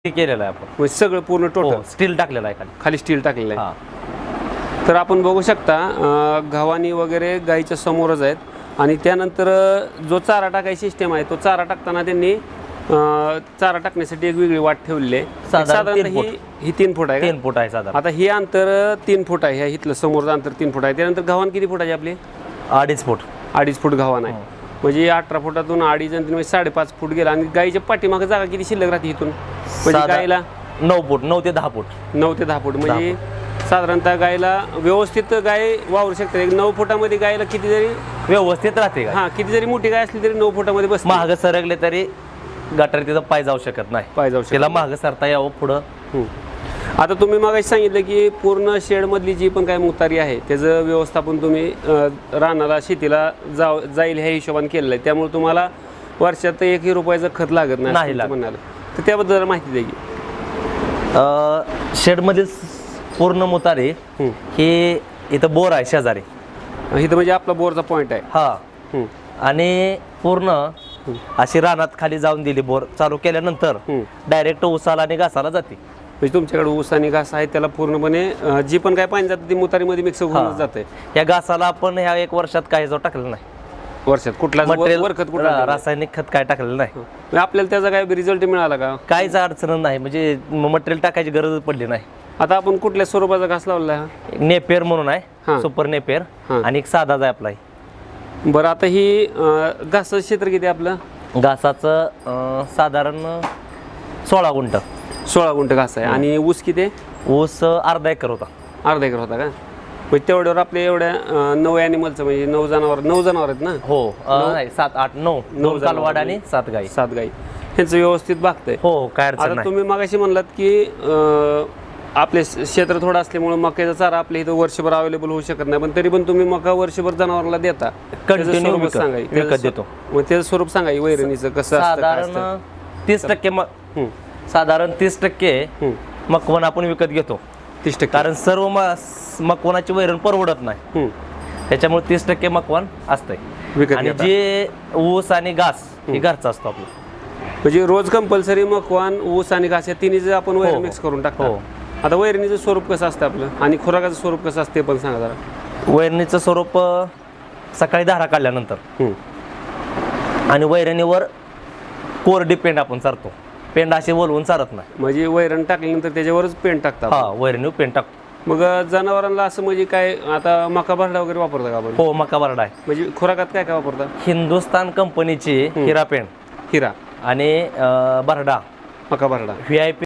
केलेलं आहे आपण. म्हणजे सगळं पूर्ण टोटल स्टील टाकलेलं आहे खाली. खाली स्टील टाकलेलं आहे. हा तर आपण बघू शकता गव्हाणी वगैरे गाईच्या समोरच आहेत आणि त्यानंतर जो चारा टाकायची सिस्टम आहे तो चारा टाकताना त्यांनी चारा टाकण्यासाठी एक वेगळी वाट ठेवलेली आहे. साधारणतः ही 3 फूट आहे. 3 फूट आहे साधारण. आता हे अंतर 3 फूट आहे. ह्या इथलं समोरचं अंतर 3 फूट आहे. त्यानंतर गव्हाण किती फुटाची आपली? 2.5 फूट. 2.5 फूट गव्हाण आहे. म्हणजे 18 फुटातून 2.5 आणि 5.5 फूट गेला. आणि गाईच्या पाठीमागे जागा किती शिल्लक राहते इथून? म्हणजे गायला 9 फूट, 9 ते 10 फूट. 9 ते 10 फूट म्हणजे साधारणतः गायला व्यवस्थित गाय वावरू शकते. 9 फुटामध्ये गायला किती जरी व्यवस्थित राहते. किती जरी मोठी गाय असली तरी 9 फुटामध्ये बस. महाग सरकले तरी गटार तिथं पाय जाऊ शकत नाही. पाय जाऊ शकत. तिला महाग सरता यावं पुढं. आता तुम्ही मगाशी सांगितलं की पूर्ण शेडमधली जी पण काय मुतारी आहे त्याचं व्यवस्थापन तुम्ही रानाला शेतीला जाईल ह्या हिशोबाने केलेलं आहे. त्यामुळे तुम्हाला वर्षात 1 रुपयाचं खत लागत नाही म्हणाल तर त्याबद्दल माहिती द्या की. शेडमध्ये पूर्ण मुतारी हे इथं बोर आहे शेजारी. इथं म्हणजे आपला बोरचा पॉइंट आहे. हा आणि पूर्ण अशी रानात खाली जाऊन दिली. बोर चालू केल्यानंतर डायरेक्ट उसाला आणि घासाला जाते. म्हणजे तुमच्याकडे ऊस आणि घास आहे त्याला पूर्णपणे जी पण काय पाणी जातं ती मुतारीमध्ये मिक्स होऊन जाते. या घासाला आपण ह्या 1 वर्षात काही जो टाकलेलं नाही. वर्षात कुठला रासायनिक खत काय टाकलेलं नाही. आपल्याला त्याचा काय रिझल्ट मिळाला का? काहीच अडचण नाही. म्हणजे मटेरियल टाकायची गरज पडली नाही. आता आपण कुठल्या स्वरूपाचा घास लावला आहे? नेपेर म्हणून आहे, सुपर नेपेर. आणि एक साधाच आहे आपला. बरं आता ही घासाचं क्षेत्र किती आपलं? घासाचं साधारण 16 गुंठ. 16 गुंठ घास आहे. आणि ऊस किती? ऊस अर्धा एकर होता. अर्धा एकर होता का? म्हणजे तेवढ्यावर आपल्या एवढ्या 9 ॲनिमलचं म्हणजे 9 जनावर आहेत ना? हो 7 8 9 कालवाड आणि 7 गाई. 7 गाई ह्यांचं व्यवस्थित बघताय. हो काय अडचण आता नाही. तुम्ही मगाशी म्हणलात की आपले क्षेत्र थोडं असल्यामुळे मक्याचा चारा आपल्या इथं वर्षभर अवेलेबल होऊ शकत नाही. पण तरी पण तुम्ही मका वर्षभर जनावरांना देता. कंटिन्यू विकत देतो. मग त्याचं स्वरूप सांगा वैरणीचं कसं साधारण 30% साधारण 30% मकवन आपण विकत घेतो. 30%. कारण सर्व मकवनाची वैरण परवडत नाही. त्याच्यामुळे 30% मकवान असतंय. आणि जे ऊस आणि घास हे घरचा असतो आपलं. म्हणजे रोज कंपल्सरी मकवान ऊस आणि घास या तिन्ही आपण वैरण मिक्स करून टाकतो. आता वैरणीचं स्वरूप कसं असतं आपलं आणि खुराकाचं स्वरूप कसं असते पण सांगा जरा. वैरणीचं स्वरूप सकाळी धारा काढल्यानंतर आणि वैरणीवर कोरडी पेंड आपण चारतो. पेंड अशी वलवून चालत नाही. म्हणजे वैरण टाकल्यानंतर त्याच्यावरच पेंड टाकतात. हा वैरणीवर पेंड टाकतो. मग जनावरांना असं म्हणजे काय आता मका भरडा वगैरे वापरता का आपण? हो मका भरडा आहे. म्हणजे खुराकात काय काय वापरता? हिंदुस्तान कंपनीची हिरा पेंड हिरा आणि भरडा मका भरडा VIP